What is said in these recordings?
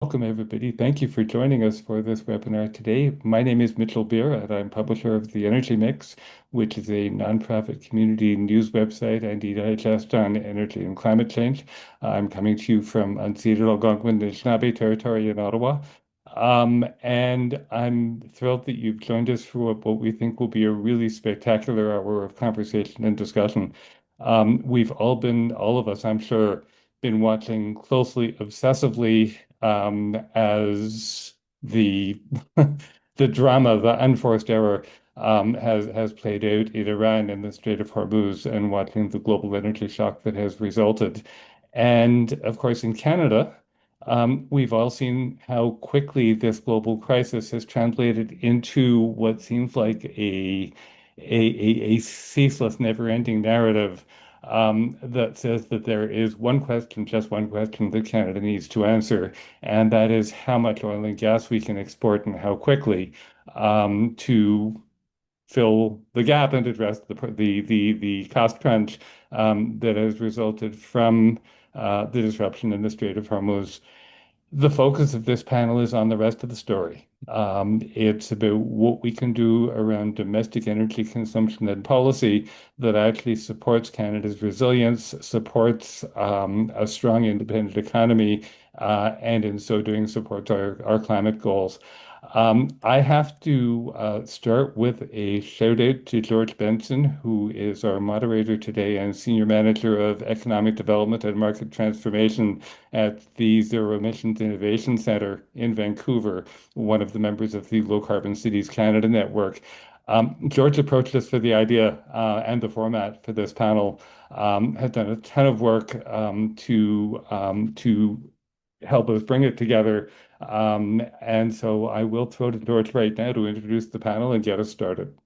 welcome everybody. Thank you for joining us for this webinar today. My name is Mitchell Beer, and I'm publisher of The Energy Mix, which is a nonprofit community news website and digest on energy and climate change. I'm coming to you from unceded Algonquin and Anishinaabe territory in Ottawa. And I'm thrilled that you've joined us for what we think will be a really spectacular hour of conversation and discussion. We've all of us, I'm sure, been watching closely, obsessively, as the the drama, the unforced error, has played out in Iran and the Strait of Hormuz, and watching the global energy shock that has resulted. And of course, in Canada, we've all seen how quickly this global crisis has translated into what seems like a ceaseless, never-ending narrative that says that there is one question, just one question that Canada needs to answer, and that is how much oil and gas we can export and how quickly to fill the gap and address the cost crunch that has resulted from the disruption in the Strait of Hormuz. The focus of this panel is on the rest of the story. It's about what we can do around domestic energy consumption and policy that actually supports Canada's resilience, supports a strong independent economy, and in so doing supports our climate goals. I have to start with a shout out to George Benson, who is our moderator today and Senior Manager of Economic Development and Market Transformation at the Zero Emissions Innovation Center in Vancouver, one of the members of the Low Carbon Cities Canada Network. George approached us for the idea and the format for this panel, has done a ton of work to help us bring it together. And so I will throw to George right now to introduce the panel and get us started.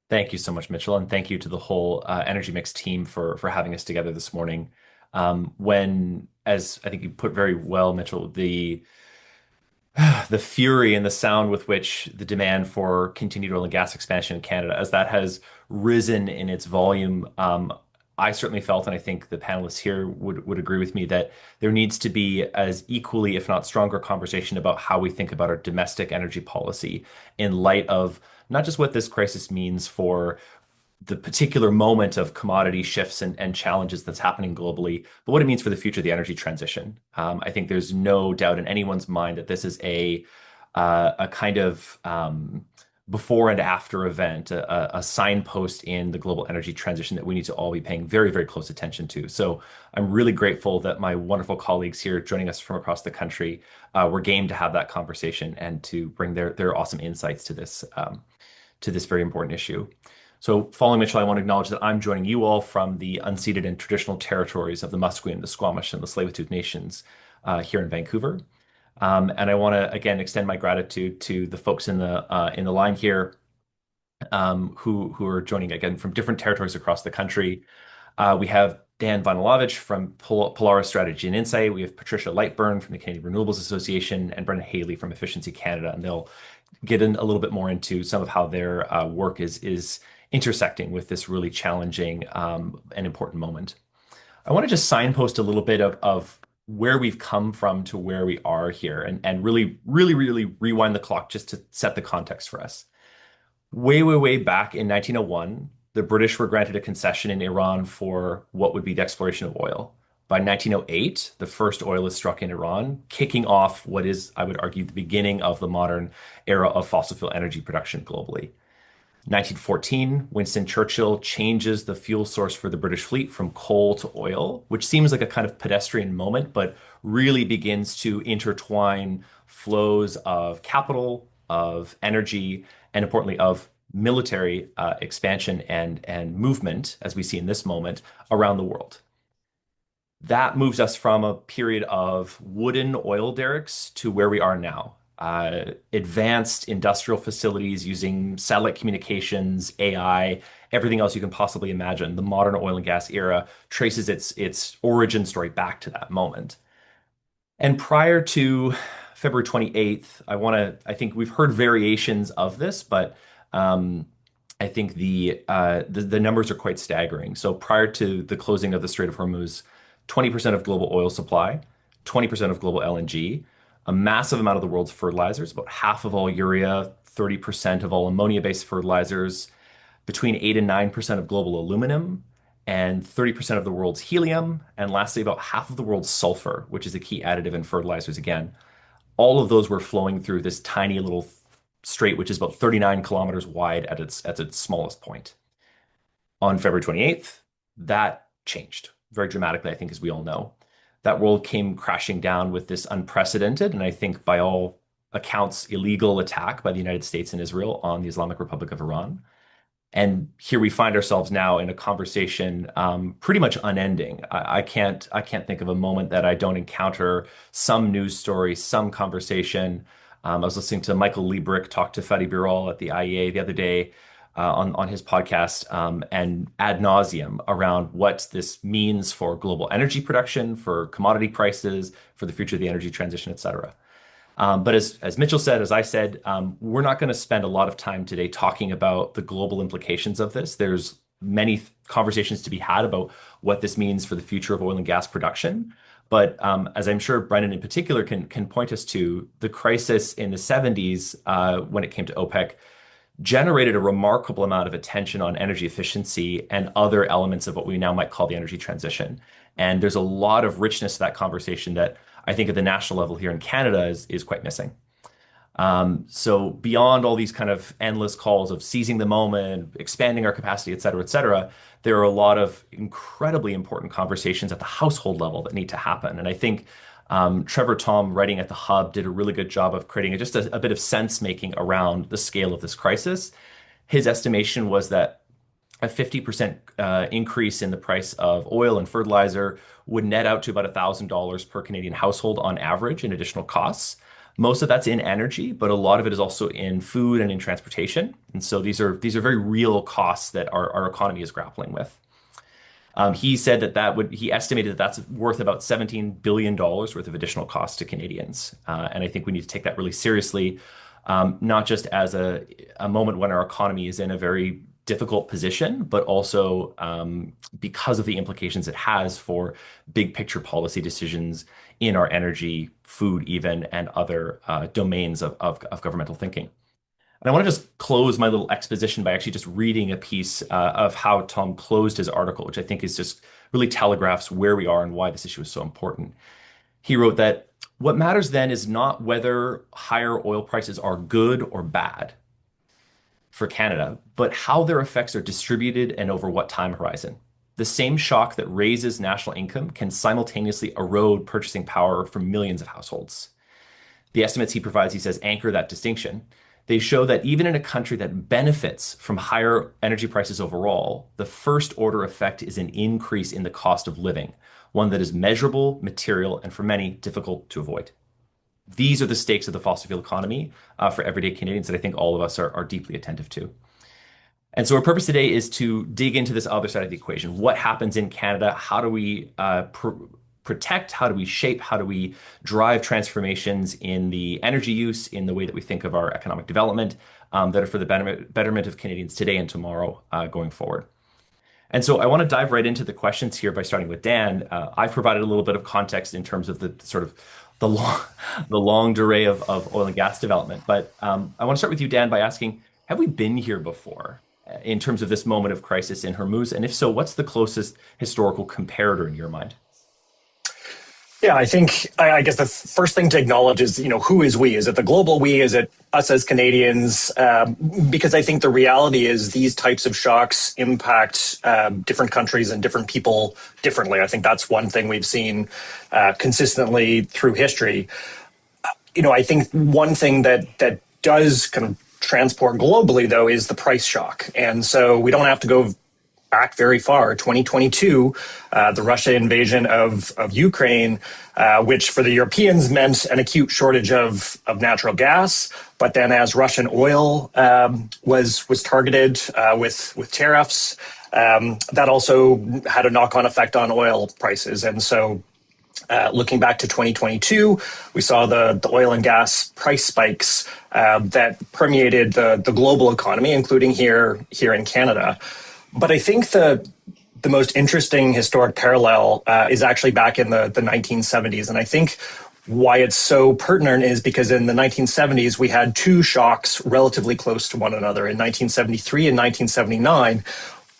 Thank you so much, Mitchell, and thank you to the whole Energy Mix team for having us together this morning. As I think you put very well, Mitchell, the fury and the sound with which the demand for continued oil and gas expansion in Canada, as that has risen in its volume, I certainly felt, and I think the panelists here would agree with me, that there needs to be as equally, if not stronger, conversation about how we think about our domestic energy policy in light of not just what this crisis means for the particular moment of commodity shifts and challenges that's happening globally, but what it means for the future of the energy transition. I think there's no doubt in anyone's mind that this is a kind of before and after event, a signpost in the global energy transition that we need to all be paying very, very close attention to. So I'm really grateful that my wonderful colleagues here joining us from across the country were game to have that conversation and to bring their awesome insights to this very important issue. So following Mitchell, I want to acknowledge that I'm joining you all from the unceded and traditional territories of the Musqueam, the Squamish, and the Tsleil-Waututh Nations here in Vancouver. And I want to again extend my gratitude to the folks in the line here who are joining again from different territories across the country. We have Dan Woynillowicz from Polaris Strategy and Insight. We have Patricia Lightburn from the Canadian Renewables Association and Brendan Haley from Efficiency Canada, and they'll get in a little bit more into some of how their work is intersecting with this really challenging and important moment. I want to just signpost a little bit of where we've come from to where we are here and really rewind the clock just to set the context for us. Way back in 1901, the British were granted a concession in Iran for what would be the exploration of oil. By 1908, the first oil is struck in Iran, kicking off what is, I would argue, the beginning of the modern era of fossil fuel energy production globally. 1914, Winston Churchill changes the fuel source for the British fleet from coal to oil, which seems like a kind of pedestrian moment, but really begins to intertwine flows of capital, of energy, and importantly, of military expansion and movement, as we see in this moment, around the world. That moves us from a period of wooden oil derricks to where we are now. Advanced industrial facilities using satellite communications, AI, everything else you can possibly imagine. The modern oil and gas era traces its origin story back to that moment. And prior to February 28th, I think we've heard variations of this, but I think the numbers are quite staggering. So prior to the closing of the Strait of Hormuz, 20% of global oil supply, 20% of global LNG, a massive amount of the world's fertilizers, about half of all urea, 30% of all ammonia-based fertilizers, between 8 and 9% of global aluminum, and 30% of the world's helium, and lastly, about half of the world's sulfur, which is a key additive in fertilizers again. All of those were flowing through this tiny little strait, which is about 39 kilometers wide at its smallest point. On February 28th, that changed very dramatically, I think, as we all know. That world came crashing down with this unprecedented, and I think by all accounts, illegal attack by the United States and Israel on the Islamic Republic of Iran. And here we find ourselves now in a conversation pretty much unending. I can't think of a moment that I don't encounter some news story, some conversation. I was listening to Michael Liebrick talk to Fadi Birol at the IEA the other day on his podcast, and ad nauseum around what this means for global energy production, for commodity prices, for the future of the energy transition, et cetera. But as Mitchell said, as I said, we're not going to spend a lot of time today talking about the global implications of this. There's many conversations to be had about what this means for the future of oil and gas production. But as I'm sure Brendan in particular can point us to, the crisis in the 70s when it came to OPEC generated a remarkable amount of attention on energy efficiency and other elements of what we now might call the energy transition. And there's a lot of richness to that conversation that I think at the national level here in Canada is quite missing. So beyond all these kind of endless calls of seizing the moment, expanding our capacity, et cetera, there are a lot of incredibly important conversations at the household level that need to happen. And I think Trevor Tom, writing at The Hub, did a really good job of creating just a bit of sense making around the scale of this crisis. His estimation was that a 50% increase in the price of oil and fertilizer would net out to about $1,000 per Canadian household on average in additional costs. Most of that's in energy, but a lot of it is also in food and in transportation. And so these are very real costs that our economy is grappling with. He said he estimated that that's worth about $17 billion worth of additional costs to Canadians. And I think we need to take that really seriously, not just as a moment when our economy is in a very difficult position, but also because of the implications it has for big picture policy decisions in our energy, food even, and other domains of governmental thinking. And I want to just close my little exposition by actually just reading a piece of how Tom closed his article, which I think is just really telegraphs where we are and why this issue is so important. He wrote that what matters then is not whether higher oil prices are good or bad for Canada, but how their effects are distributed and over what time horizon. The same shock that raises national income can simultaneously erode purchasing power for millions of households. The estimates he provides, he says, anchor that distinction. They show that even in a country that benefits from higher energy prices overall, the first order effect is an increase in the cost of living, one that is measurable, material, and for many, difficult to avoid. These are the stakes of the fossil fuel economy for everyday Canadians that I think all of us are deeply attentive to. And so our purpose today is to dig into this other side of the equation. What happens in Canada? How do we protect? How do we shape? How do we drive transformations in the energy use, in the way that we think of our economic development that are for the betterment of Canadians today and tomorrow going forward? And so I want to dive right into the questions here by starting with Dan. I've provided a little bit of context in terms of the sort of the long durée of oil and gas development. But I want to start with you, Dan, by asking, have we been here before in terms of this moment of crisis in Hormuz? And if so, what's the closest historical comparator in your mind? Yeah, I think, I guess the first thing to acknowledge is, who is we? Is it the global we? Is it us as Canadians? Because I think the reality is these types of shocks impact different countries and different people differently. I think that's one thing we've seen consistently through history. I think one thing that does kind of transport globally, though, is the price shock. And so we don't have to go back very far. 2022, the Russia invasion of Ukraine, which for the Europeans meant an acute shortage of natural gas. But then as Russian oil was targeted with tariffs, that also had a knock-on effect on oil prices. And so looking back to 2022, we saw the oil and gas price spikes that permeated the global economy, including here in Canada. But I think the the most interesting historic parallel is actually back in the 1970s. And I think why it's so pertinent is because in the 1970s, we had two shocks relatively close to one another in 1973 and 1979.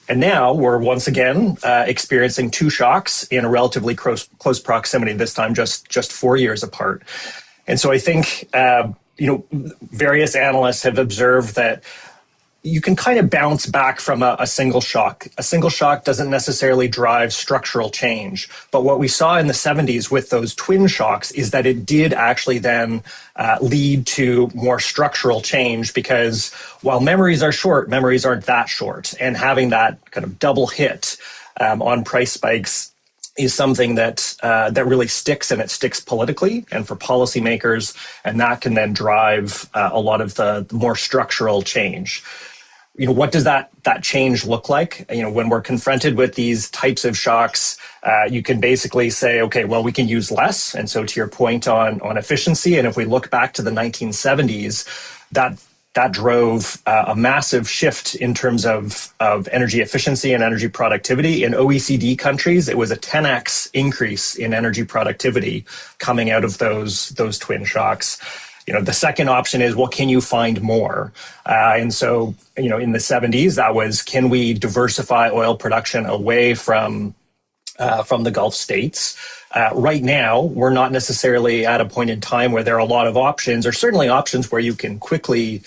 And now we're once again experiencing two shocks in a relatively close proximity, this time just 4 years apart. And so I think, various analysts have observed that you can kind of bounce back from a single shock. A single shock doesn't necessarily drive structural change. But what we saw in the 70s with those twin shocks is that it did actually then lead to more structural change, because while memories are short, memories aren't that short. And having that kind of double hit on price spikes is something that really sticks, and it sticks politically and for policymakers. And that can then drive a lot of the more structural change. What does that change look like? When we're confronted with these types of shocks, you can basically say, okay, well, we can use less. And so to your point on efficiency, and if we look back to the 1970s, that drove a massive shift in terms of energy efficiency and energy productivity. In OECD countries, it was a 10x increase in energy productivity coming out of those twin shocks. The second option is, well, can you find more? And so, in the 70s, that was, can we diversify oil production away from the Gulf states? Right now, we're not necessarily at a point in time where there are a lot of options, or certainly options where you can quickly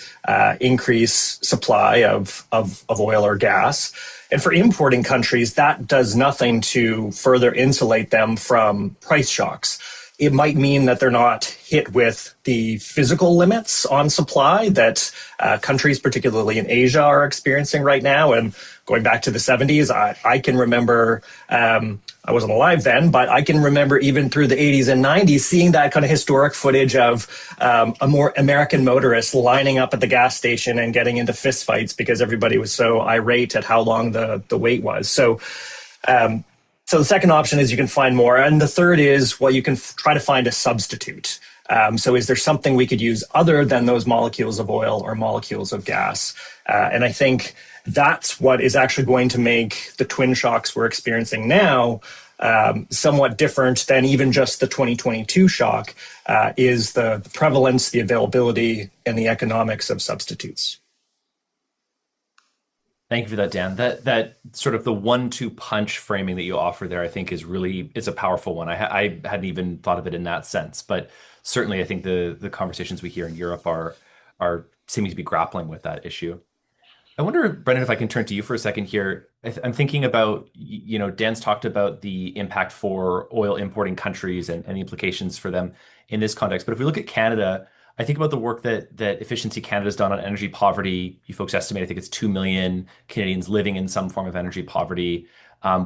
increase supply of oil or gas. And for importing countries, that does nothing to further insulate them from price shocks. It might mean that they're not hit with the physical limits on supply that countries, particularly in Asia, are experiencing right now. And going back to the 70s, I can remember, I wasn't alive then, but I can remember even through the 80s and 90s seeing that kind of historic footage of a more American motorist lining up at the gas station and getting into fistfights because everybody was so irate at how long the wait was. So the second option is you can find more. And the third is, well, you can try to find a substitute. So is there something we could use other than those molecules of oil or molecules of gas? And I think that's what is actually going to make the twin shocks we're experiencing now somewhat different than even just the 2022 shock, is the prevalence, the availability, and the economics of substitutes. Thank you for that, Dan. That sort of the 1-2 punch framing that you offer there, I think is a powerful one. I hadn't even thought of it in that sense, but certainly I think the conversations we hear in Europe are seeming to be grappling with that issue. I wonder, Brendan, if I can turn to you for a second here. I'm thinking about, Dan's talked about the impact for oil importing countries and the implications for them in this context. But if we look at Canada, I think about the work that Efficiency Canada has done on energy poverty. You folks estimate, I think it's 2 million Canadians living in some form of energy poverty,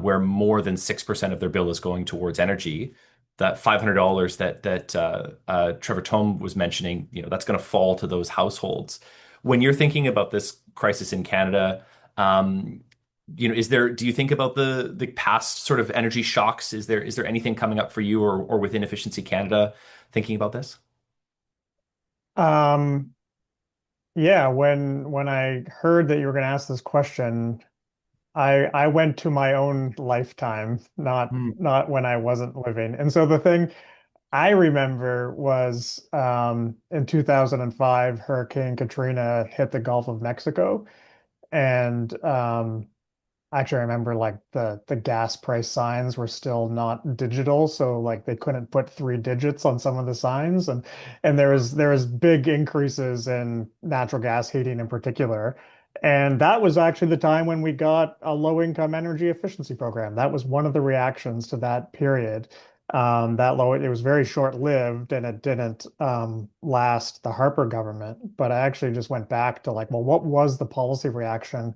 where more than 6% of their bill is going towards energy. That $500 that Trevor Tome was mentioning, that's going to fall to those households. When you're thinking about this crisis in Canada, do you think about the past sort of energy shocks? Is there anything coming up for you or within Efficiency Canada thinking about this? Yeah, when I heard that you were going to ask this question, I went to my own lifetime, not when I wasn't living. And so the thing I remember was in 2005, Hurricane Katrina hit the Gulf of Mexico, and actually, I remember like the gas price signs were still not digital, so like they couldn't put 3 digits on some of the signs, and there was big increases in natural gas heating in particular, and that was actually the time when we got a low-income energy efficiency program. That was one of the reactions to that period. It was very short-lived, and it didn't last the Harper government. But I actually just went back to like, well, what was the policy reaction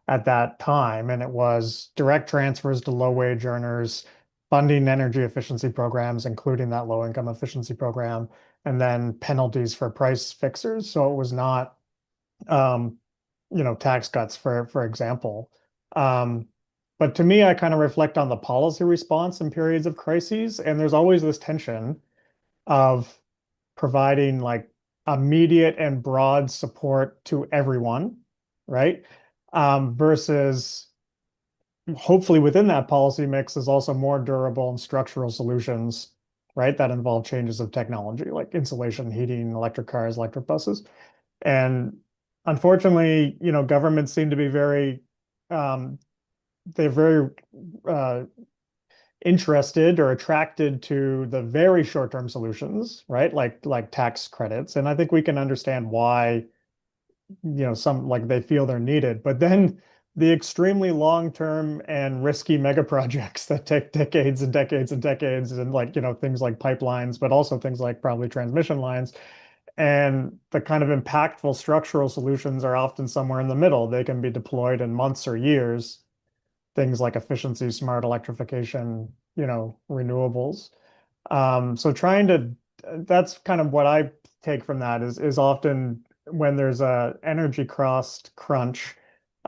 at that time? And it was direct transfers to low-wage earners, funding energy efficiency programs, including that low-income efficiency program, and then penalties for price fixers. So it was not, tax cuts, for example. But to me, I kind of reflect on the policy response in periods of crises, and there's always this tension of providing like immediate and broad support to everyone, right? Versus hopefully within that policy mix is also more durable and structural solutions, right? That involve changes of technology like insulation, heating, electric cars, electric buses. And unfortunately, governments seem to be um, they're very uh, interested or attracted to the very short-term solutions, right? Like tax credits. And I think we can understand why, some like they feel they're needed. But then the extremely long-term and risky mega projects that take decades and decades and decades, and like, things like pipelines, but also things like probably transmission lines. And the kind of impactful structural solutions are often somewhere in the middle. They can be deployed in months or years, things like efficiency, smart electrification, renewables. So that's kind of what I take from that is often when there's a energy cost crunch,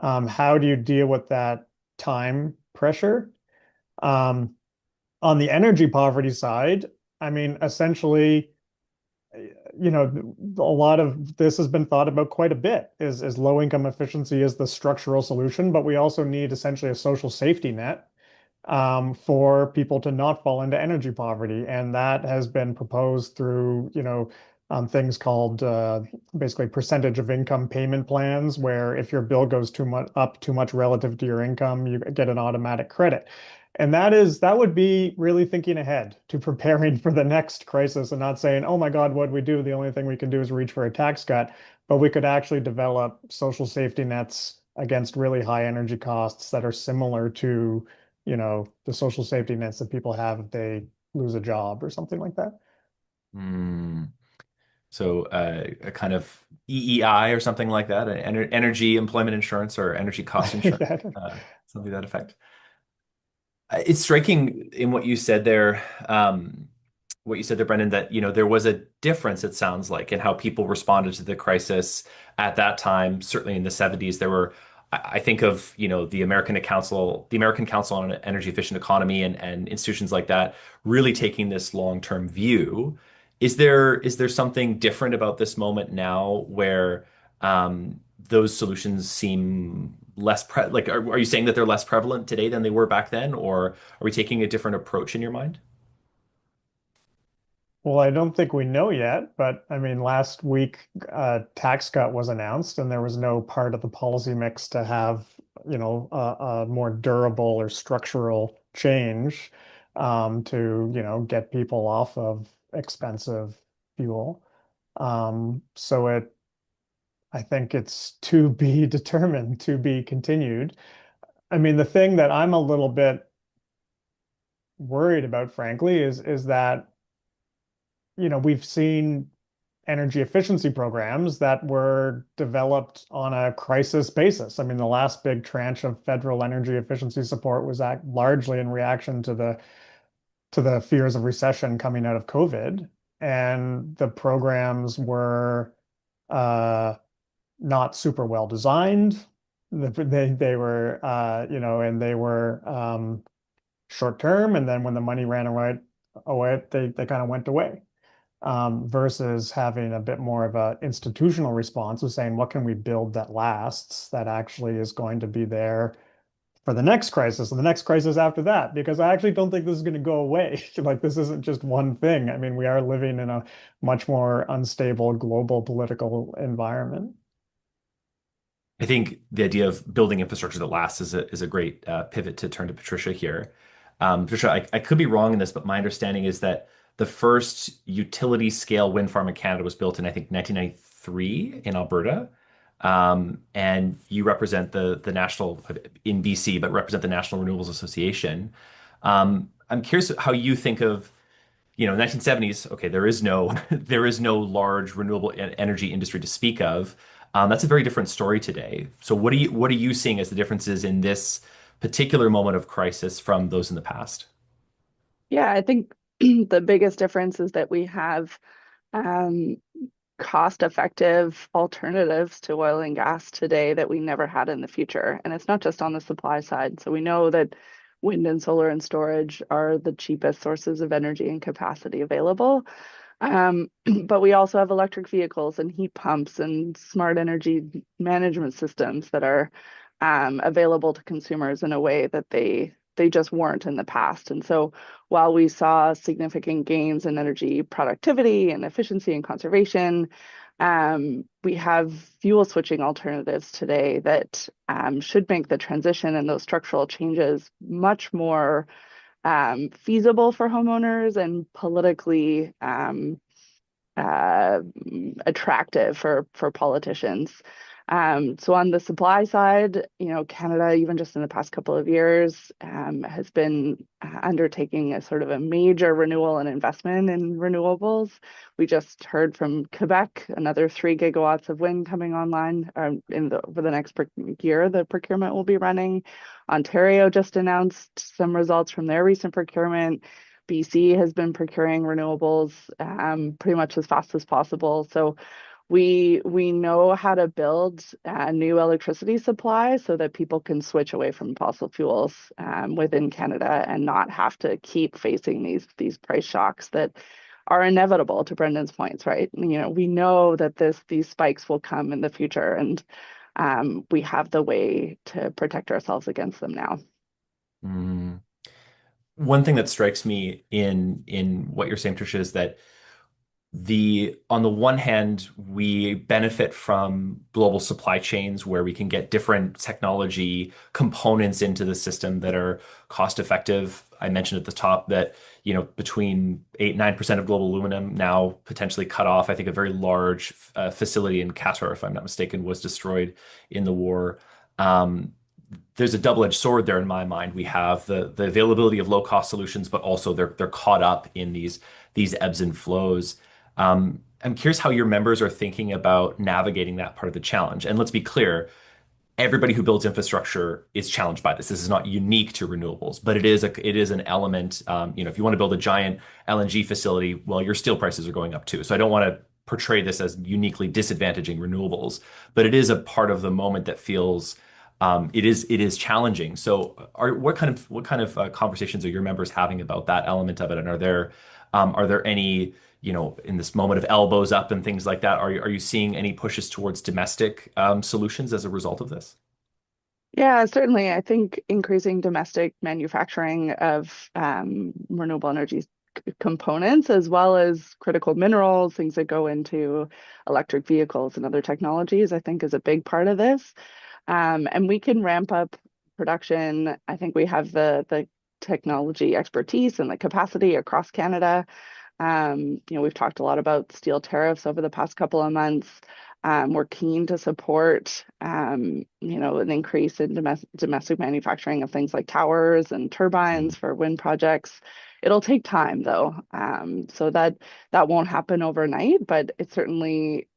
how do you deal with that time pressure? Um, on the energy poverty side, I mean, essentially, a lot of this has been thought about quite a bit is low income efficiency is the structural solution, but we also need essentially a social safety net for people to not fall into energy poverty. And that has been proposed through, things called basically percentage of income payment plans, where if your bill goes too much relative to your income, you get an automatic credit. And that would be really thinking ahead to preparing for the next crisis and not saying, oh my God, what do we do? The only thing we can do is reach for a tax cut. But we could actually develop social safety nets against really high energy costs that are similar to, the social safety nets that people have if they lose a job or something like that. Hmm. So a kind of EEI or something like that, energy employment insurance or energy cost insurance, Yeah. something to that effect. It's striking in what you said there, Brendan, that there was a difference, it sounds like, in how people responded to the crisis at that time. Certainly in the 70s, there were, I think of, the American Council on an Energy Efficient Economy and institutions like that really taking this long-term view. Is there something different about this moment now where those solutions seem like are you saying that they're less prevalent today than they were back then, or are we taking a different approach in your mind? Well, I don't think we know yet, but I mean, last week, tax cut was announced, and there was no part of the policy mix to have, a more durable or structural change, to, get people off of expensive fuel. So I think it's to be determined, to be continued. I mean, the thing that I'm a little bit worried about, frankly, is that, we've seen energy efficiency programs that were developed on a crisis basis. I mean, the last big tranche of federal energy efficiency support was largely in reaction to the fears of recession coming out of COVID, and the programs were uh, not super well designed. They were and they were short term, and then when the money ran away, they kind of went away. Versus having a bit more of an institutional response of saying, what can we build that lasts, that actually is going to be there for the next crisis and the next crisis after that? Because I actually don't think this is going to go away. Like, this isn't just one thing. I mean, we are living in a much more unstable global political environment. I think the idea of building infrastructure that lasts is a great pivot to turn to Patricia here. Patricia, I could be wrong in this, but my understanding is that the first utility scale wind farm in Canada was built in, I think, 1993 in Alberta. And you represent the national in BC, but represent the National Renewables Association. I'm curious how you think of 1970s, okay, there is no there is no large renewable energy industry to speak of. That's a very different story today. So what are you seeing as the differences in this particular moment of crisis from those in the past? Yeah, I think the biggest difference is that we have um, cost-effective alternatives to oil and gas today that we never had in the future. And it's not just on the supply side. So we know that wind and solar and storage are the cheapest sources of energy and capacity available. But we also have electric vehicles and heat pumps and smart energy management systems that are available to consumers in a way that they just weren't in the past. And so while we saw significant gains in energy productivity and efficiency and conservation, we have fuel switching alternatives today that should make the transition and those structural changes much more feasible for homeowners and politically attractive for politicians. So on the supply side, Canada, even just in the past couple of years, has been undertaking a sort of a major renewal and investment in renewables. We just heard from Quebec, another 3 gigawatts of wind coming online over the next year. The procurement will be running. Ontario just announced some results from their recent procurement. BC has been procuring renewables pretty much as fast as possible. So we know how to build a new electricity supply so that people can switch away from fossil fuels within Canada and not have to keep facing these price shocks that are inevitable, to Brendan's points, right? We know that these spikes will come in the future, and we have the way to protect ourselves against them now. One thing that strikes me in what you're saying, Patricia, is that on the one hand, we benefit from global supply chains where we can get different technology components into the system that are cost effective. I mentioned at the top that, between 8-9% of global aluminum now potentially cut off. I think a very large facility in Qatar, if I'm not mistaken, was destroyed in the war. There's a double-edged sword there in my mind. We have the availability of low-cost solutions, but also they're caught up in these ebbs and flows. I'm curious how your members are thinking about navigating that part of the challenge. And let's be clear, everybody who builds infrastructure is challenged by this. This is not unique to renewables, but it is an element. If you want to build a giant LNG facility, well, your steel prices are going up too. So I don't want to portray this as uniquely disadvantaging renewables, but it is a part of the moment that feels it is challenging. So what kind of conversations are your members having about that element of it? And are there any, in this moment of elbows up and things like that, are you seeing any pushes towards domestic solutions as a result of this? Yeah, certainly. I think increasing domestic manufacturing of renewable energy components, as well as critical minerals, things that go into electric vehicles and other technologies, I think is a big part of this. And we can ramp up production. I think we have the technology expertise and the capacity across Canada. We've talked a lot about steel tariffs over the past couple of months. We're keen to support, an increase in domestic manufacturing of things like towers and turbines for wind projects. It'll take time, though, so that won't happen overnight, but it certainly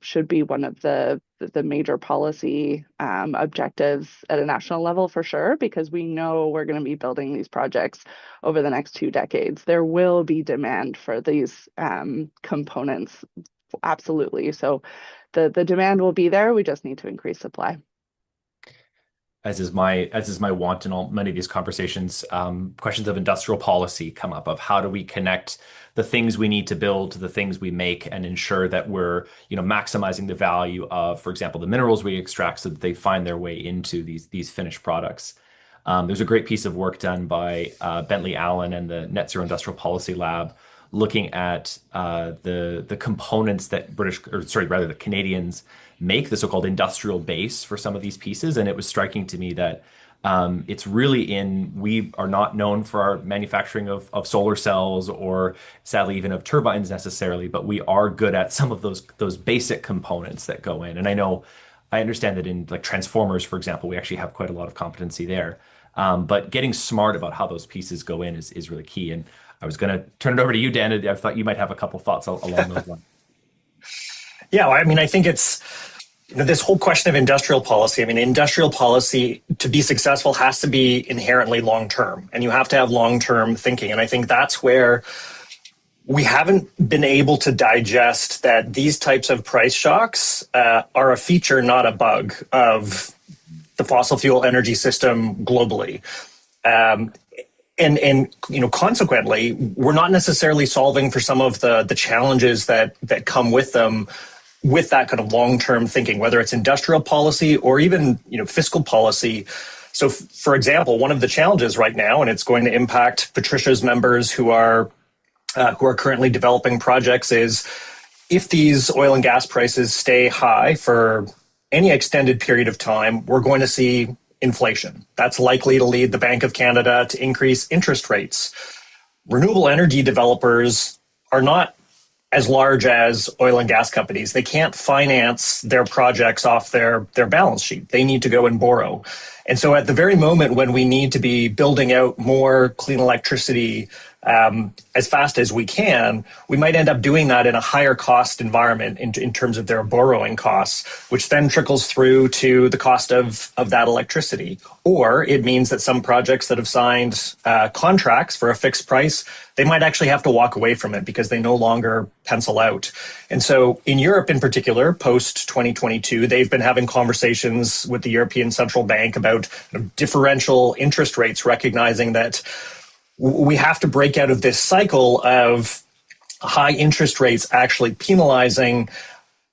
should be one of the major policy objectives at a national level for sure, because we know we're going to be building these projects over the next 2 decades. There will be demand for these components, absolutely. So the demand will be there. We just need to increase supply. As is my want in many of these conversations, questions of industrial policy come up, of how do we connect the things we need to build to the things we make and ensure that we're, maximizing the value of, for example, the minerals we extract so that they find their way into these finished products. There's a great piece of work done by Bentley Allen and the Net Zero Industrial Policy Lab, looking at the components that the Canadians make, the so-called industrial base for some of these pieces. And it was striking to me that it's really we are not known for our manufacturing of solar cells or sadly even of turbines necessarily, but we are good at some of those basic components that go in. And I understand that in like transformers, for example, we actually have quite a lot of competency there. But getting smart about how those pieces go in is really key. And I was going to turn it over to you, Dan. I thought you might have a couple thoughts along those lines. Yeah, I think it's this whole question of industrial policy. Industrial policy, to be successful, has to be inherently long-term, and you have to have long-term thinking. And I think that's where we haven't been able to digest that these types of price shocks are a feature, not a bug, of the fossil fuel energy system globally. And consequently, we're not necessarily solving for some of the challenges that come with them with that kind of long-term thinking, whether it's industrial policy or even fiscal policy. So, for example, one of the challenges right now, and it's going to impact Patricia's members who are currently developing projects, is if these oil and gas prices stay high for any extended period of time, we're going to see inflation. That's likely to lead the Bank of Canada to increase interest rates. Renewable energy developers are not as large as oil and gas companies. They can't finance their projects off their balance sheet. They need to go and borrow. And so at the very moment when we need to be building out more clean electricity as fast as we can, we might end up doing that in a higher cost environment in terms of their borrowing costs, which then trickles through to the cost of that electricity. Or it means that some projects that have signed contracts for a fixed price, they might actually have to walk away from it because they no longer pencil out. And so in Europe in particular, post 2022, they've been having conversations with the European Central Bank about differential interest rates, recognizing that we have to break out of this cycle of high interest rates actually penalizing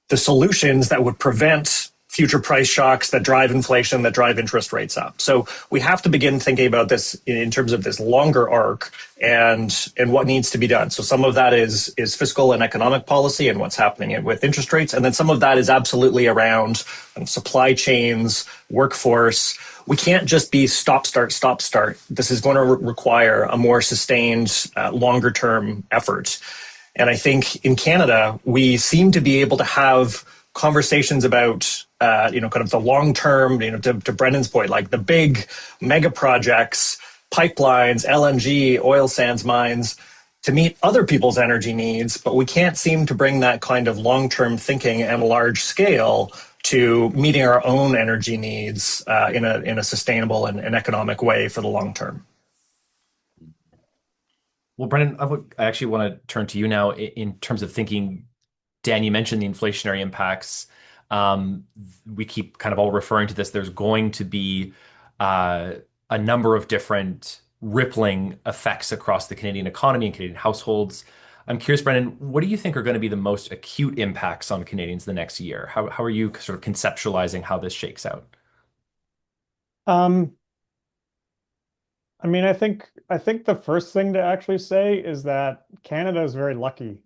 the solutions that would prevent future price shocks that drive inflation, that drive interest rates up. So we have to begin thinking about this in terms of this longer arc and what needs to be done. So some of that is fiscal and economic policy and what's happening with interest rates. And then some of that is absolutely around supply chains, workforce. We can't just be stop, start, stop, start. This is going to require a more sustained, longer term effort. And I think in Canada, we seem to be able to have conversations about, kind of the long term, to Brendan's point, like the big mega projects, pipelines, LNG, oil sands mines, to meet other people's energy needs. But we can't seem to bring that kind of long term thinking and large scale to meeting our own energy needs in a sustainable and economic way for the long term. Well, Brendan, I actually want to turn to you now in terms of thinking. Dan, you mentioned the inflationary impacts. We keep kind of all referring to this. There's going to be a number of different rippling effects across the Canadian economy and Canadian households. I'm curious, Brendan, what do you think are going to be the most acute impacts on Canadians the next year? How are you sort of conceptualizing how this shakes out? I mean, I think the first thing to actually say is that Canada is very lucky,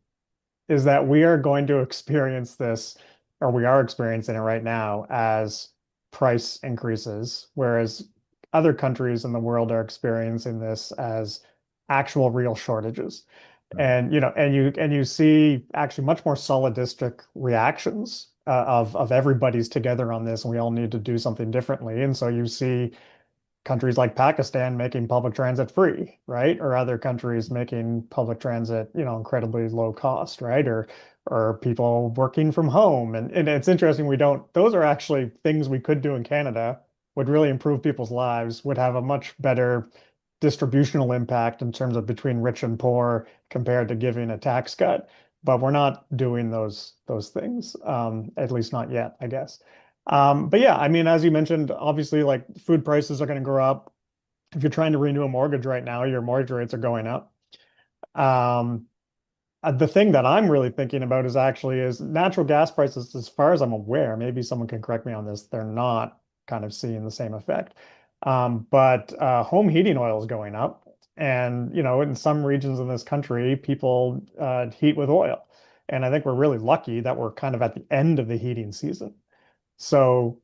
is that we are going to experience this, or we are experiencing it right now as price increases, whereas other countries in the world are experiencing this as actual real shortages. And you see actually much more solidistic reactions of everybody's together on this, and we all need to do something differently. And so you see countries like Pakistan making public transit free, right? Or other countries making public transit, incredibly low cost, right? Or people working from home. And it's interesting, those are actually things we could do in Canada, would really improve people's lives, would have a much better distributional impact in terms of between rich and poor compared to giving a tax cut. But we're not doing those things, at least not yet, I guess. But yeah, I mean, as you mentioned, obviously, like food prices are going to go up. If you're trying to renew a mortgage right now, your mortgage rates are going up. The thing that I'm really thinking about is natural gas prices, as far as I'm aware, maybe someone can correct me on this, they're not kind of seeing the same effect. But home heating oil is going up. And, in some regions in this country, people heat with oil. And I think we're really lucky that we're kind of at the end of the heating season. So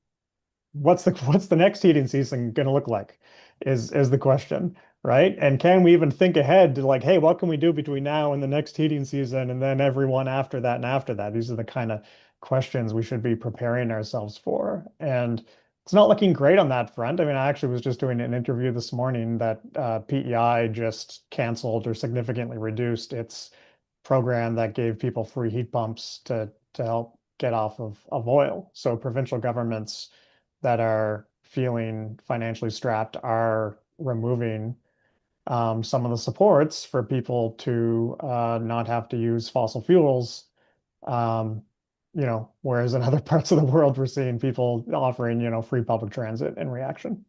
what's the next heating season going to look like is the question, right? And can we even think ahead to like, hey, what can we do between now and the next heating season and then everyone after that and after that? These are the kind of questions we should be preparing ourselves for. And it's not looking great on that front. I mean, I actually was just doing an interview this morning that PEI just canceled or significantly reduced its program that gave people free heat pumps to help get off of oil. So provincial governments that are feeling financially strapped are removing some of the supports for people to not have to use fossil fuels. Whereas in other parts of the world, we're seeing people offering, free public transit in reaction.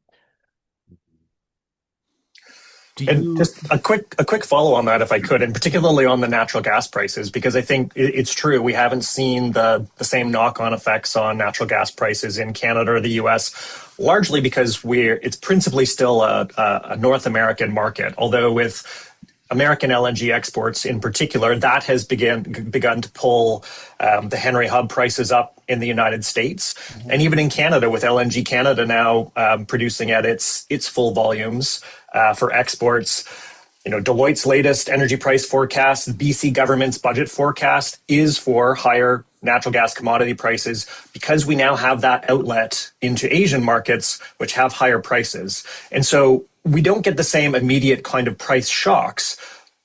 Do And you? just a quick follow on that, if I could, and particularly on the natural gas prices, because I think it's true we haven't seen the same knock on effects on natural gas prices in Canada or the U.S. Largely because it's principally still a North American market, although with American LNG exports in particular, that has begun to pull the Henry Hub prices up in the United States, and even in Canada with LNG Canada now producing at its full volumes for exports. Deloitte's latest energy price forecast, the BC government's budget forecast is for higher natural gas commodity prices because we now have that outlet into Asian markets, which have higher prices. And so we don't get the same immediate kind of price shocks,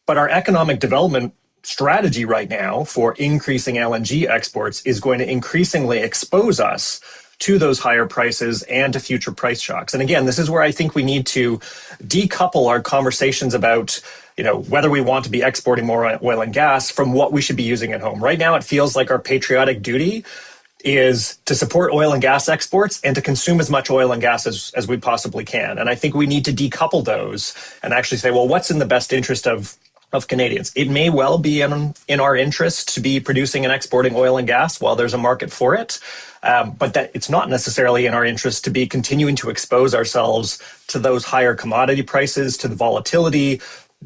but our economic development strategy right now for increasing LNG exports is going to increasingly expose us to those higher prices and to future price shocks. And again, this is where I think we need to decouple our conversations about whether we want to be exporting more oil and gas from what we should be using at home. Right now, it feels like our patriotic duty is to support oil and gas exports and to consume as much oil and gas as we possibly can. And I think we need to decouple those and actually say, well, what's in the best interest of Canadians? It may well be in our interest to be producing and exporting oil and gas while there's a market for it. But that it's not necessarily in our interest to be continuing to expose ourselves to those higher commodity prices, to the volatility,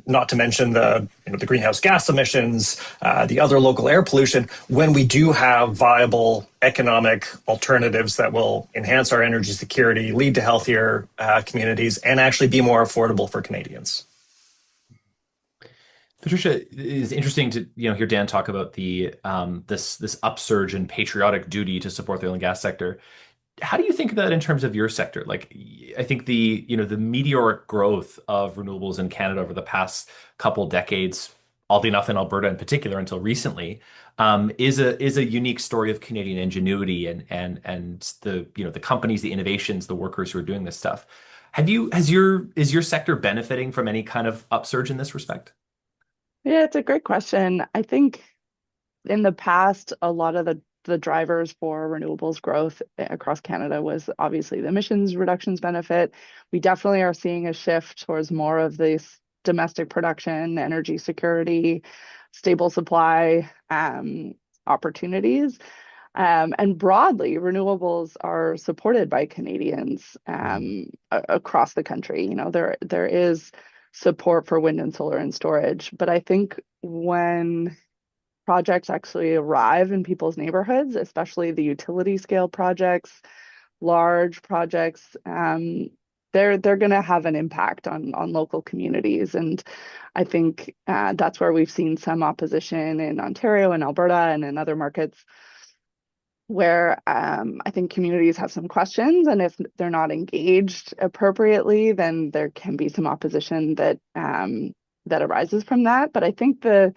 not to mention the greenhouse gas emissions, the other local air pollution, when we do have viable economic alternatives that will enhance our energy security, lead to healthier communities, and actually be more affordable for Canadians. Patricia, it's interesting to hear Dan talk about the this upsurge in patriotic duty to support the oil and gas sector. How do you think of that in terms of your sector? Like, I think the meteoric growth of renewables in Canada over the past couple decades, oddly enough in Alberta in particular until recently, is a unique story of Canadian ingenuity and the companies, the innovations, the workers who are doing this stuff. Is your sector benefiting from any kind of upsurge in this respect? Yeah, it's a great question. I think in the past, a lot of the drivers for renewables growth across Canada was obviously the emissions reductions benefit. We definitely are seeing a shift towards more of this domestic production, energy security, stable supply opportunities. And broadly, renewables are supported by Canadians across the country. There is support for wind and solar and storage. But I think when projects actually arrive in people's neighborhoods, especially the utility scale projects, large projects, they're going to have an impact on local communities. And I think that's where we've seen some opposition in Ontario and Alberta and in other markets where I think communities have some questions, and if they're not engaged appropriately, then there can be some opposition that arises from that. But I think the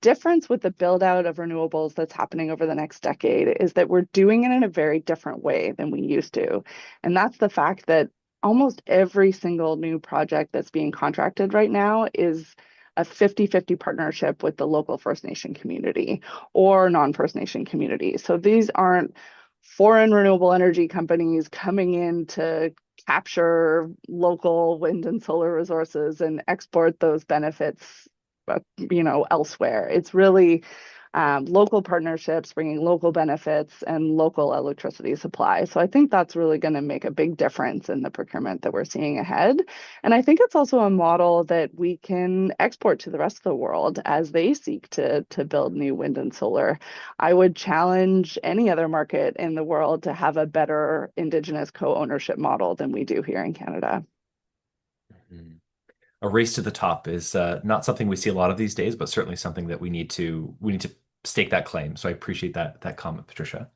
difference with the build out of renewables that's happening over the next decade is that we're doing it in a very different way than we used to. And that's the fact that almost every single new project that's being contracted right now is a 50-50 partnership with the local First Nation community or non-First Nation community. So these aren't foreign renewable energy companies coming in to capture local wind and solar resources and export those benefits, elsewhere. It's really local partnerships bringing local benefits and local electricity supply. So I think that's really going to make a big difference in the procurement that we're seeing ahead. And I think it's also a model that we can export to the rest of the world as they seek to build new wind and solar. I would challenge any other market in the world to have a better Indigenous co-ownership model than we do here in Canada. Mm-hmm. A race to the top is not something we see a lot of these days, but certainly something that we need to stake that claim. So I appreciate that comment, Patricia.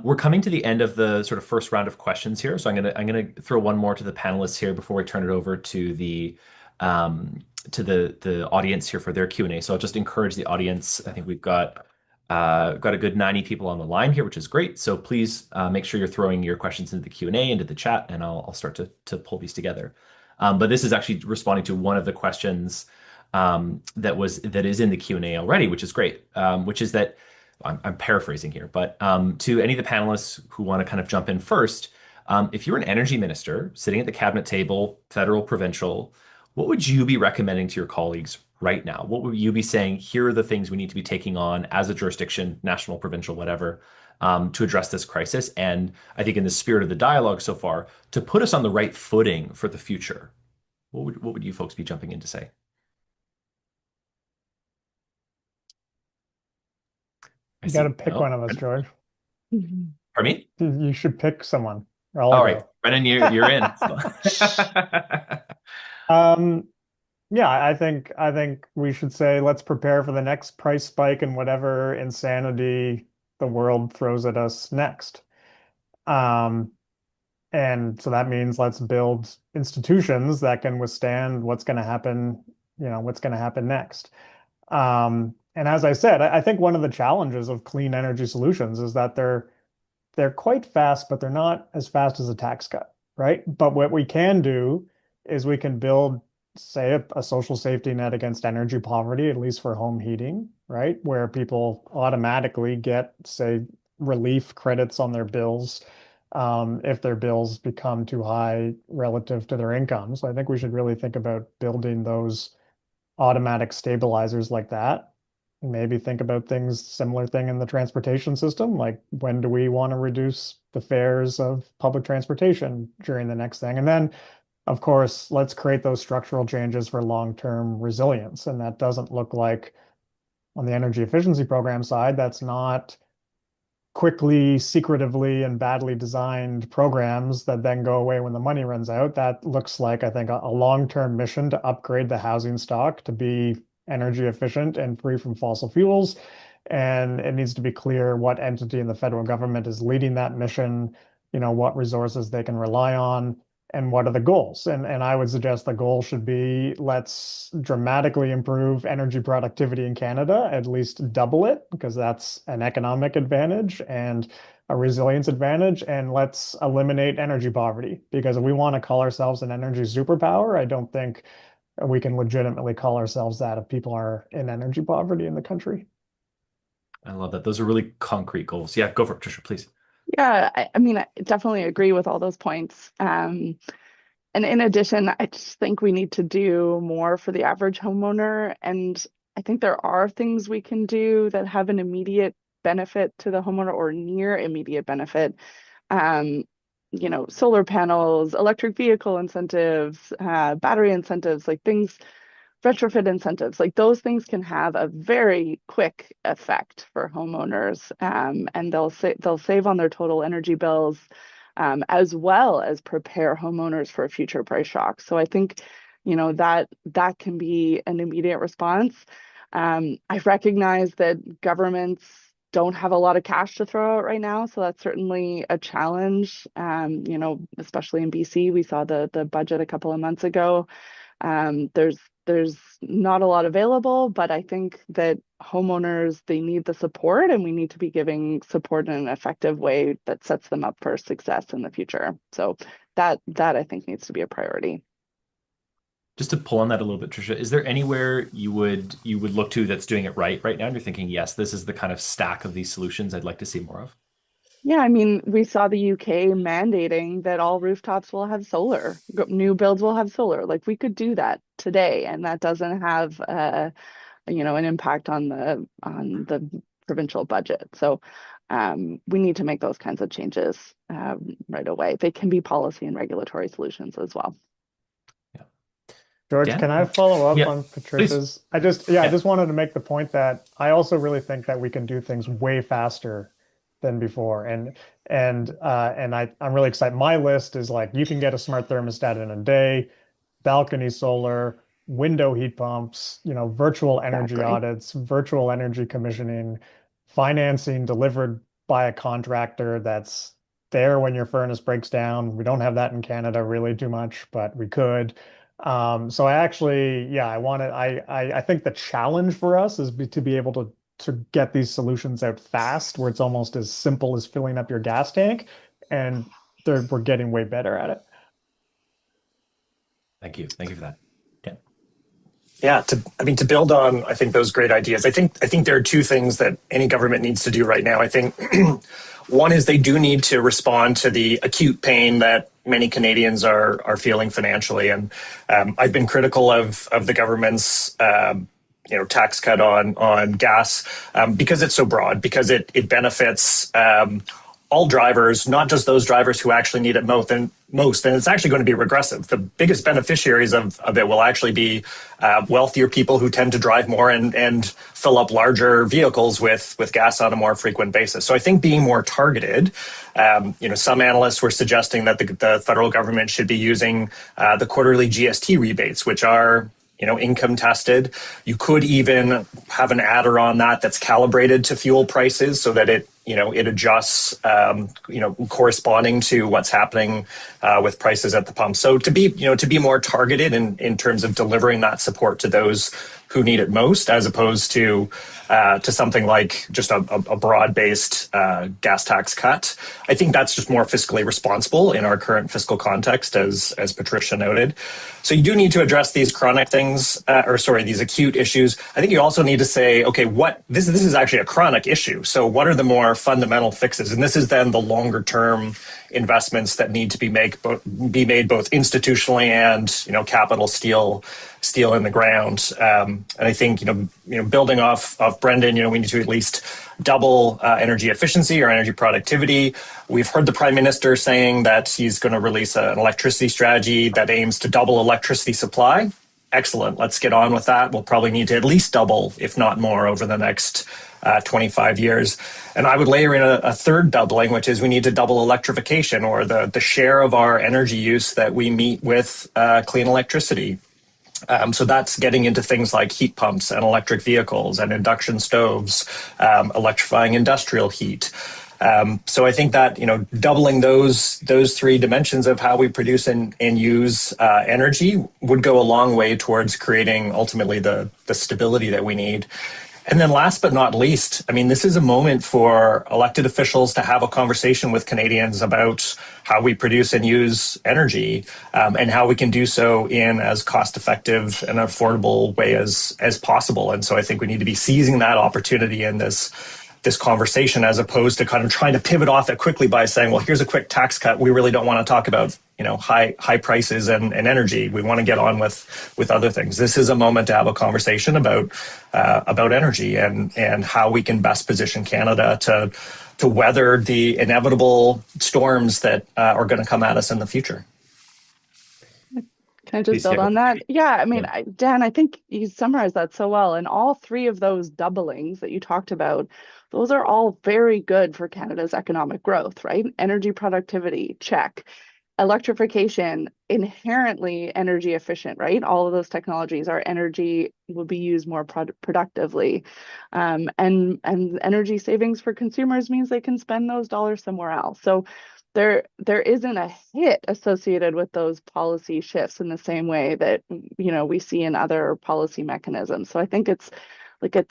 We're coming to the end of the sort of first round of questions here, so I'm gonna throw one more to the panelists here before we turn it over to the audience here for their Q&A. So I'll just encourage the audience. I think we've got a good 90 people on the line here, which is great. So please make sure you're throwing your questions into the Q&A, into the chat, and I'll start to pull these together. But this is actually responding to one of the questions that is in the Q&A already, which is great. Which is that I'm paraphrasing here, but to any of the panelists who want to kind of jump in first, if you're an energy minister sitting at the cabinet table, federal, provincial, What would you be recommending to your colleagues right now? What would you be saying? Here are the things we need to be taking on as a jurisdiction, national, provincial, whatever, to address this crisis. And I think in the spirit of the dialogue so far, to put us on the right footing for the future. What would you folks be jumping in to say? I You got see. to pick Oh, one of us, George. pardon me? You should pick someone. Or I'll All right, go. Brennan, you're in. Um, yeah, I think we should say let's prepare for the next price spike and whatever insanity the world throws at us next. Um, and so that means let's build institutions that can withstand what's going to happen, what's going to happen next. And as I said, I think one of the challenges of clean energy solutions is that they're quite fast, but they're not as fast as a tax cut, right? But what we can do is we can build, say, a social safety net against energy poverty, at least for home heating, right? Where people automatically get, say, relief credits on their bills if their bills become too high relative to their income. So I think we should really think about building those automatic stabilizers like that. Maybe think about similar thing in the transportation system, like when do we want to reduce the fares of public transportation during the next thing? And then, of course, let's create those structural changes for long-term resilience. And that doesn't look like on the energy efficiency program side, that's not quickly, secretively, and badly designed programs that then go away when the money runs out. That looks like, I think, a long-term mission to upgrade the housing stock to be energy efficient and free from fossil fuels. And it needs to be clear what entity in the federal government is leading that mission, what resources they can rely on, and what are the goals. And I would suggest the goal should be let's dramatically improve energy productivity in Canada, at least double it, because that's an economic advantage and a resilience advantage. And let's eliminate energy poverty, because if we want to call ourselves an energy superpower, I don't think we can legitimately call ourselves that if people are in energy poverty in the country. I love that. Those are really concrete goals. Yeah, go for it, Patricia, please. Yeah, I mean, I definitely agree with all those points. And in addition, I just think we need to do more for the average homeowner. And I think there are things we can do that have an immediate benefit to the homeowner or near immediate benefit. Solar panels, electric vehicle incentives, battery incentives, like things, retrofit incentives, like those things can have a very quick effect for homeowners, and they'll save on their total energy bills, as well as prepare homeowners for a future price shock. So I think, that can be an immediate response. I recognize that governments don't have a lot of cash to throw out right now, so that's certainly a challenge. Especially in BC, we saw the budget a couple of months ago. There's not a lot available, but I think that homeowners, they need the support, and we need to be giving support in an effective way that sets them up for success in the future. So that I think needs to be a priority. Just to pull on that a little bit, Tricia, is there anywhere you would look to that's doing it right now? And you're thinking, yes, this is the kind of stack of these solutions I'd like to see more of. Yeah, I mean, we saw the UK mandating that all rooftops will have solar, new builds will have solar. Like we could do that today, and that doesn't have an impact on the provincial budget. So we need to make those kinds of changes right away. They can be policy and regulatory solutions as well. Yeah. George, Dan? can I follow up Yeah, on Patricia's? please. I just wanted to make the point that I also really think that we can do things way faster than before. I'm really excited. My list is like you can get a smart thermostat in a day, balcony solar, window heat pumps, virtual energy Exactly. audits, virtual energy commissioning, financing delivered by a contractor that's there when your furnace breaks down. We don't have that in Canada really too much, but we could. So I actually, yeah, I think the challenge for us is to be able to get these solutions out fast, where it's almost as simple as filling up your gas tank, and we're getting way better at it. Thank you for that. Dan? Yeah, to build on, I think those great ideas. I think there are two things that any government needs to do right now. I think One is they do need to respond to the acute pain that many Canadians are feeling financially, and I've been critical of the government's tax cut on gas because it's so broad, because it benefits all drivers, not just those drivers who actually need it most. And it's actually going to be regressive. The biggest beneficiaries of it will actually be wealthier people who tend to drive more and fill up larger vehicles with gas on a more frequent basis. So I think being more targeted, some analysts were suggesting that the federal government should be using the quarterly GST rebates, which are income tested. You could even have an adder on that that's calibrated to fuel prices so that it adjusts, corresponding to what's happening with prices at the pump. So to be more targeted in terms of delivering that support to those who need it most, as opposed to something like just a broad-based gas tax cut. I think that's just more fiscally responsible in our current fiscal context, as Patricia noted. So you do need to address these chronic things, these acute issues. I think you also need to say, okay, this is actually a chronic issue. So what are the more fundamental fixes? And this is then the longer-term investments that need to be made both institutionally and capital steel in the ground. And I think building off Brendan, we need to at least double energy efficiency or energy productivity. We've heard the Prime Minister saying that he's going to release an electricity strategy that aims to double electricity supply. Excellent. Let's get on with that. We'll probably need to at least double, if not more, over the next 25 years. And I would layer in a third doubling, which is we need to double electrification, or the share of our energy use that we meet with clean electricity. So that's getting into things like heat pumps and electric vehicles and induction stoves, electrifying industrial heat. So I think that doubling those three dimensions of how we produce and use energy would go a long way towards creating ultimately the stability that we need. And then last but not least, this is a moment for elected officials to have a conversation with Canadians about how we produce and use energy, and how we can do so in as cost-effective and affordable way as possible. And so I think we need to be seizing that opportunity in this conversation, as opposed to kind of trying to pivot off it quickly by saying, well, here's a quick tax cut. We really don't want to talk about high prices and energy. We want to get on with other things. This is a moment to have a conversation about energy and how we can best position Canada to weather the inevitable storms that are going to come at us in the future. Can I just build on that? Yeah, Dan, I think you summarized that so well. And all three of those doublings that you talked about, those are all very good for Canada's economic growth, right? Energy productivity, check. Electrification, inherently energy efficient, right? All of those technologies, our energy will be used more productively. And energy savings for consumers means they can spend those dollars somewhere else. So there isn't a hit associated with those policy shifts in the same way that we see in other policy mechanisms. So I think it's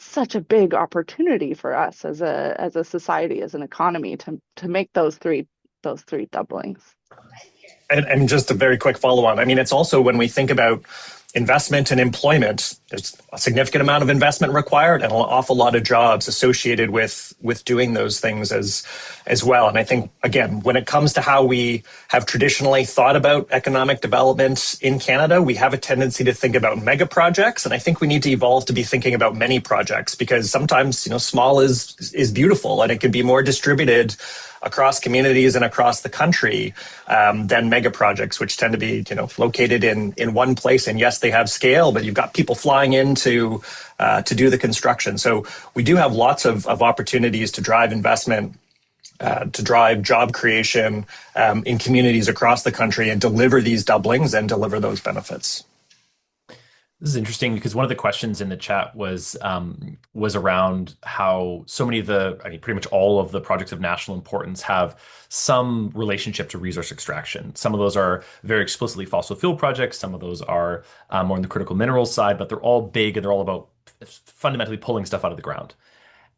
such a big opportunity for us as a society, as an economy, to make those three doublings. And just a very quick follow on. It's also, when we think about investment and employment, there's a significant amount of investment required and an awful lot of jobs associated with doing those things as well. And I think, again, when it comes to how we have traditionally thought about economic development in Canada, we have a tendency to think about mega projects. And I think we need to evolve to be thinking about many projects, because sometimes, small is beautiful, and it can be more distributed across communities and across the country than mega projects, which tend to be located in one place. And yes, they have scale, but you've got people flying in to do the construction. So we do have lots of opportunities to drive investment, to drive job creation in communities across the country, and deliver these doublings and deliver those benefits. This is interesting, because one of the questions in the chat was around how so many of pretty much all of the projects of national importance have some relationship to resource extraction. Some of those are very explicitly fossil fuel projects. Some of those are more on the critical minerals side, but they're all big, and they're all about fundamentally pulling stuff out of the ground.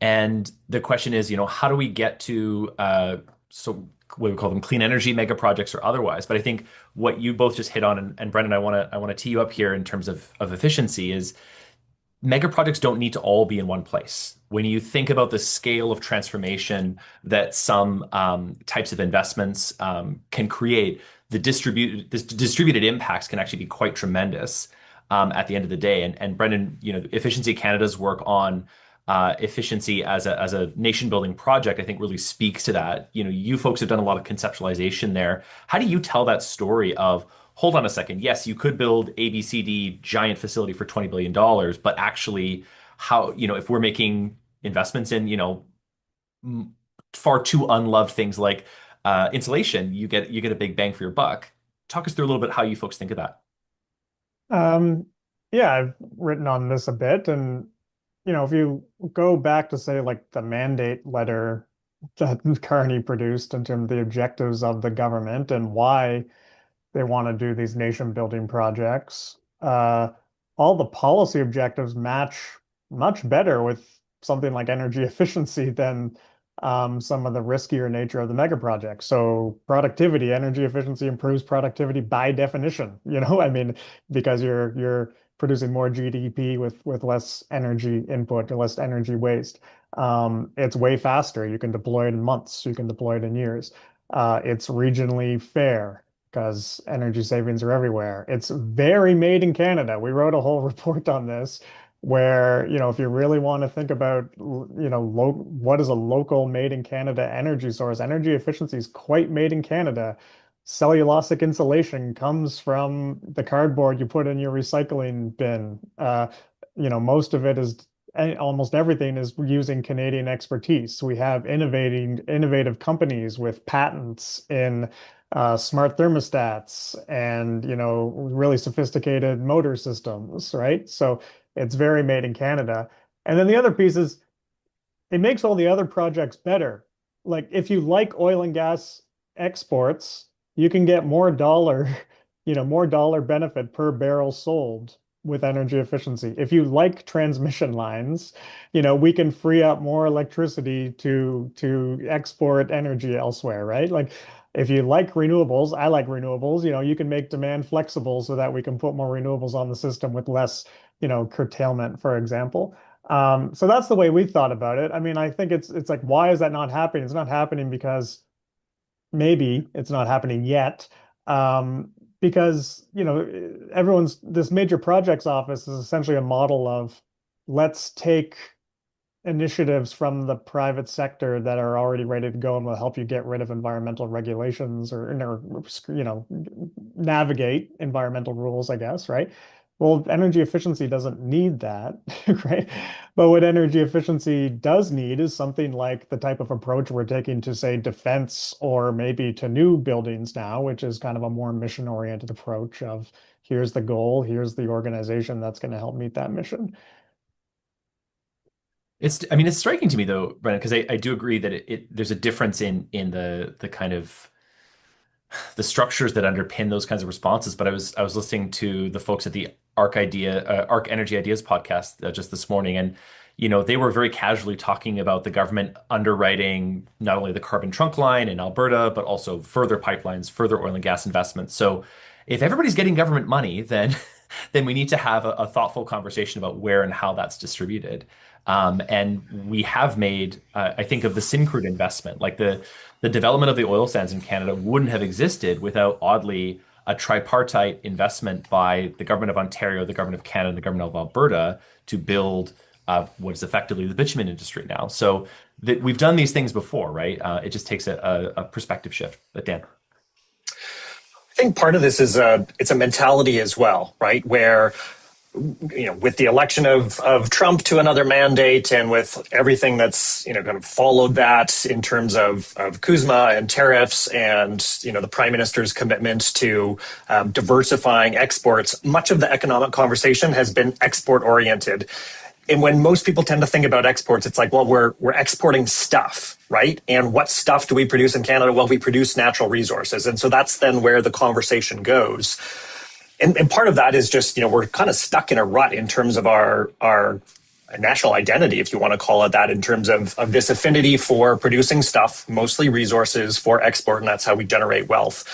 And the question is, how do we get to what we call them clean energy mega projects or otherwise? But I think what you both just hit on, and Brendan, I want to tee you up here in terms of efficiency, is mega projects don't need to all be in one place. When you think about the scale of transformation that some types of investments can create, this distributed impacts can actually be quite tremendous at the end of the day. And Brendan, Efficiency Canada's work on efficiency as a nation building project, I think really speaks to that. You folks have done a lot of conceptualization there. How do you tell that story of, hold on a second, yes, you could build ABCD giant facility for $20 billion, but actually how, if we're making investments in, far too unloved things like insulation, you get a big bang for your buck. Talk us through a little bit how you folks think of that. Yeah, I've written on this a bit, and if you go back to say like the mandate letter that Carney produced in terms of the objectives of the government and why they want to do these nation building projects, all the policy objectives match much better with something like energy efficiency than some of the riskier nature of the mega projects. So productivity, energy efficiency improves productivity by definition, I mean, because you're producing more GDP with less energy input or less energy waste. It's way faster. You can deploy it in months. You can deploy it in years. It's regionally fair because energy savings are everywhere. It's very made in Canada. We wrote a whole report on this where, if you really want to think about, what is a local made in Canada energy source, energy efficiency is quite made in Canada. Cellulosic insulation comes from the cardboard you put in your recycling bin. Most of it is, almost everything is using Canadian expertise. We have innovative companies with patents in smart thermostats and, really sophisticated motor systems, right? So it's very made in Canada. And then the other piece is it makes all the other projects better. Like if you like oil and gas exports, you can get more dollar benefit per barrel sold with energy efficiency. If you like transmission lines, we can free up more electricity to export energy elsewhere, right? Like if you like renewables, I like renewables, you can make demand flexible so that we can put more renewables on the system with less, curtailment, for example. So that's the way we thought about it. I mean, I think it's like, why is that not happening? It's not happening because maybe it's not happening yet. Because, this major projects office is essentially a model of let's take initiatives from the private sector that are already ready to go and will help you get rid of environmental regulations or navigate environmental rules, I guess, right? Well, energy efficiency doesn't need that, right? But what energy efficiency does need is something like the type of approach we're taking to, say, defense or maybe to new buildings now, which is kind of a more mission-oriented approach of here's the goal, here's the organization that's going to help meet that mission. It's striking to me though, Brennan, because I do agree that there's a difference in the kind of the structures that underpin those kinds of responses. But I was listening to the folks at the Arc Energy Ideas podcast just this morning, and they were very casually talking about the government underwriting not only the carbon trunk line in Alberta, but also further pipelines, further oil and gas investments. So if everybody's getting government money, then we need to have a thoughtful conversation about where and how that's distributed. And we have made, I think, of the Syncrude investment, like the development of the oil sands in Canada wouldn't have existed without, oddly, a tripartite investment by the government of Ontario, the government of Canada, and the government of Alberta to build what is effectively the bitumen industry now. So we've done these things before, right? It just takes a perspective shift. But Dan. I think part of this is it's a mentality as well, right? Where with the election of Trump to another mandate and with everything that's, kind of followed that in terms of CUSMA and tariffs and, the prime minister's commitment to diversifying exports, much of the economic conversation has been export oriented. And when most people tend to think about exports, it's like, well, we're exporting stuff, right? And what stuff do we produce in Canada? Well, we produce natural resources. And so that's then where the conversation goes. And part of that is just, we're kind of stuck in a rut in terms of our a national identity, if you want to call it that, in terms of this affinity for producing stuff, mostly resources for export, and that's how we generate wealth.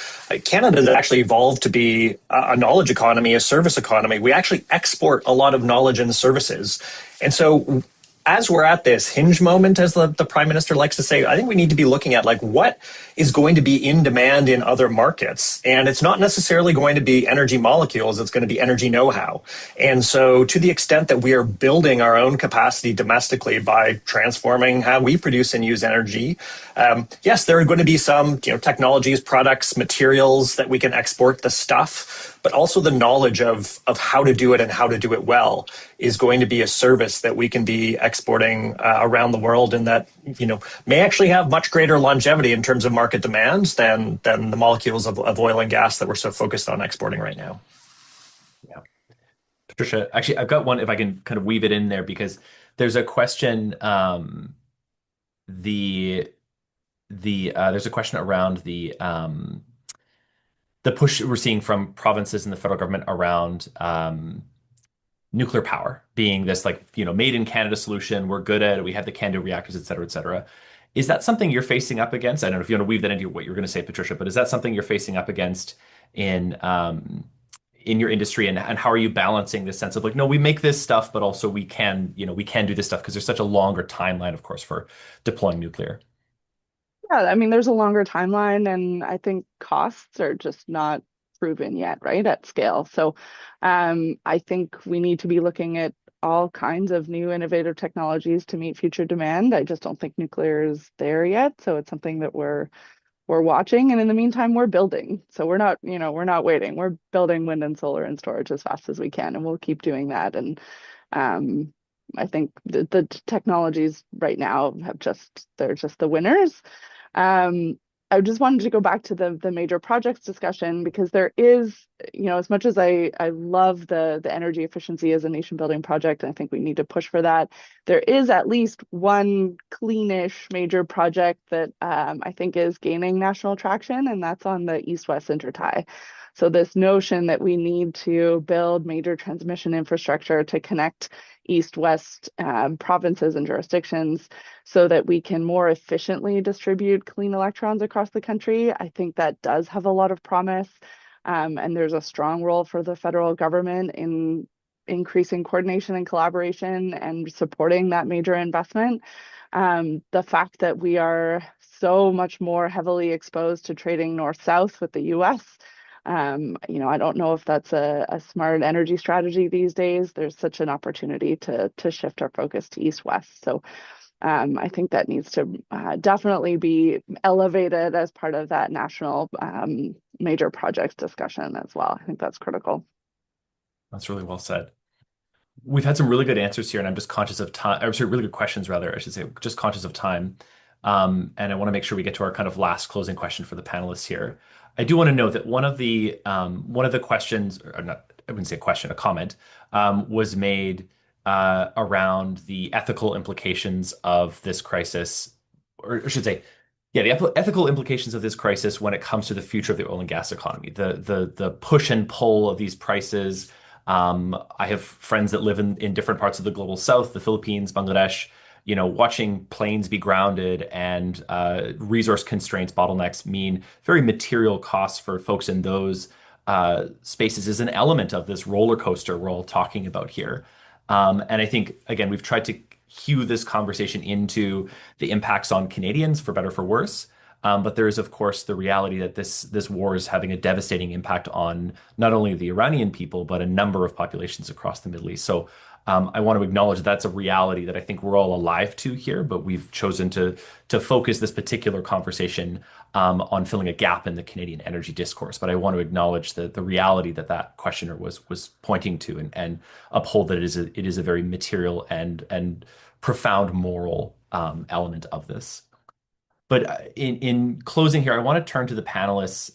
Canada has actually evolved to be a knowledge economy, a service economy. We actually export a lot of knowledge and services. And so as we're at this hinge moment, as the prime minister likes to say, I think we need to be looking at like what is going to be in demand in other markets. And it's not necessarily going to be energy molecules. It's going to be energy know-how. And so to the extent that we are building our own capacity domestically by transforming how we produce and use energy, yes, there are going to be some, technologies, products, materials that we can export the stuff, but also the knowledge of how to do it and how to do it well is going to be a service that we can be exporting around the world, and that may actually have much greater longevity in terms of market demands than the molecules of oil and gas that we're so focused on exporting right now. Yeah, Patricia, actually, I've got one if I can kind of weave it in there because there's a question. There's a question around the push we're seeing from provinces and the federal government around nuclear power being this made in Canada solution. We're good at it. We have the CANDU reactors, et cetera, et cetera. Is that something you're facing up against? I don't know if you want to weave that into what you're going to say, Patricia, but is that something you're facing up against in your industry, and how are you balancing this sense of no, we make this stuff, but also we can do this stuff because there's such a longer timeline, of course, for deploying nuclear. Yeah, I mean, there's a longer timeline, and I think costs are just not proven yet, right, at scale. So I think we need to be looking at all kinds of new innovative technologies to meet future demand. I just don't think nuclear is there yet. So it's something that we're watching. And in the meantime, we're building. So we're not waiting. We're building wind and solar and storage as fast as we can, and we'll keep doing that. And I think the technologies right now they're just the winners. I just wanted to go back to the major projects discussion because there is, as much as I love the energy efficiency as a nation building project, and I think we need to push for that, there is at least one cleanish major project that I think is gaining national traction, and that's on the East-West intertie. So this notion that we need to build major transmission infrastructure to connect East-West provinces and jurisdictions so that we can more efficiently distribute clean electrons across the country, I think that does have a lot of promise. And there's a strong role for the federal government in increasing coordination and collaboration and supporting that major investment. The fact that we are so much more heavily exposed to trading north-south with the US, I don't know if that's a smart energy strategy these days. There's such an opportunity to shift our focus to east-west. So I think that needs to definitely be elevated as part of that national major projects discussion as well. I think that's critical. That's really well said. We've had some really good answers here, and I'm just conscious of time. Or sorry, really good questions, rather, I should say, just conscious of time. And I want to make sure we get to our kind of last closing question for the panelists here. I do want to note that one of the questions, or not, I wouldn't say a question, a comment, was made around the ethical implications of this crisis, or I should say, yeah, the ethical implications of this crisis when it comes to the future of the oil and gas economy, the push and pull of these prices. I have friends that live in different parts of the global south, the Philippines, Bangladesh, watching planes be grounded and resource constraints, bottlenecks mean very material costs for folks in those spaces is an element of this roller coaster we're all talking about here. And I think, again, we've tried to hew this conversation into the impacts on Canadians, for better or for worse. But there is, of course, the reality that this war is having a devastating impact on not only the Iranian people, but a number of populations across the Middle East. So I want to acknowledge that's a reality that I think we're all alive to here, but we've chosen to focus this particular conversation on filling a gap in the Canadian energy discourse. But I want to acknowledge the reality that questioner was pointing to and uphold that it is a very material and profound moral element of this. But in closing here, I want to turn to the panelists,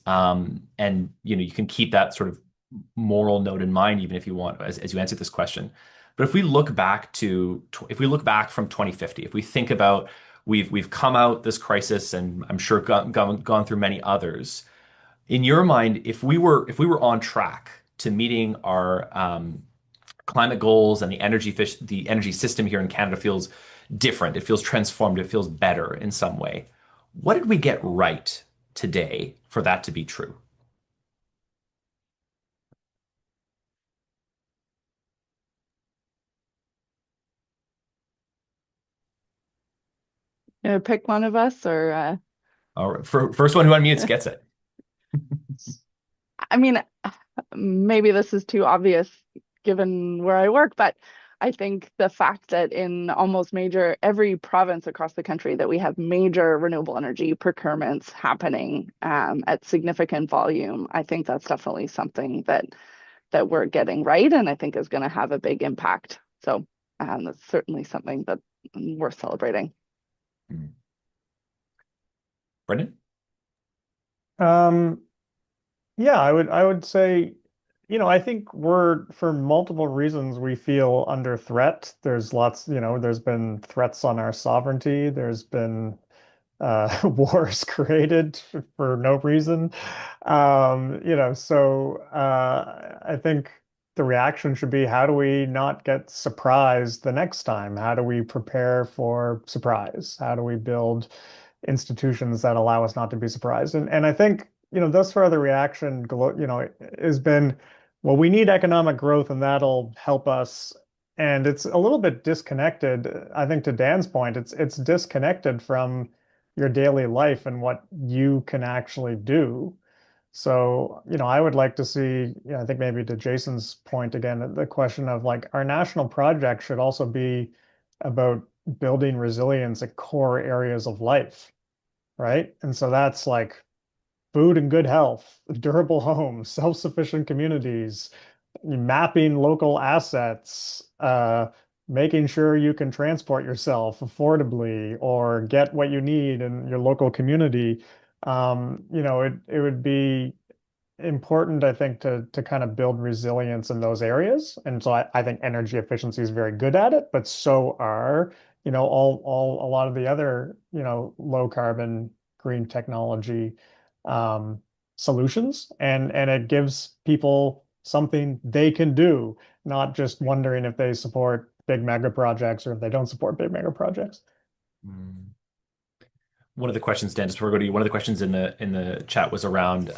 and you can keep that sort of moral note in mind, even if you want, as you answer this question. But if we look back from 2050, if we think about we've come out this crisis, and I'm sure gone through many others. In your mind, if we were on track to meeting our climate goals and the energy system here in Canada feels different. It feels transformed. It feels better in some way. What did we get right today for that to be true? Pick one of us, or All right. First one who unmutes gets it. I mean, maybe this is too obvious given where I work, but I think the fact that in almost every province across the country that we have major renewable energy procurements happening at significant volume, I think that's definitely something that we're getting right, and I think is going to have a big impact. So that's certainly something that worth celebrating. Brendan? Yeah, I would say, I think for multiple reasons, we feel under threat. There's lots, there's been threats on our sovereignty. There's been wars created for no reason. So I think the reaction should be, how do we not get surprised the next time? How do we prepare for surprise? How do we build institutions that allow us not to be surprised? And I think, thus far the reaction, has been, well, we need economic growth and that'll help us. And it's a little bit disconnected. I think to Dan's point, it's disconnected from your daily life and what you can actually do. So, I would like to see, I think maybe to Jason's point again, the question of like our national project should also be about building resilience at core areas of life, right? And so that's like food and good health, durable homes, self-sufficient communities, mapping local assets, making sure you can transport yourself affordably or get what you need in your local community. It would be important, I think, to kind of build resilience in those areas. And so I think energy efficiency is very good at it, but so are, a lot of the other, low carbon green technology solutions. And it gives people something they can do, not just wondering if they support big mega projects or if they don't support big mega projects. One of the questions, Dan, just before we go to you, one of the questions in the chat was around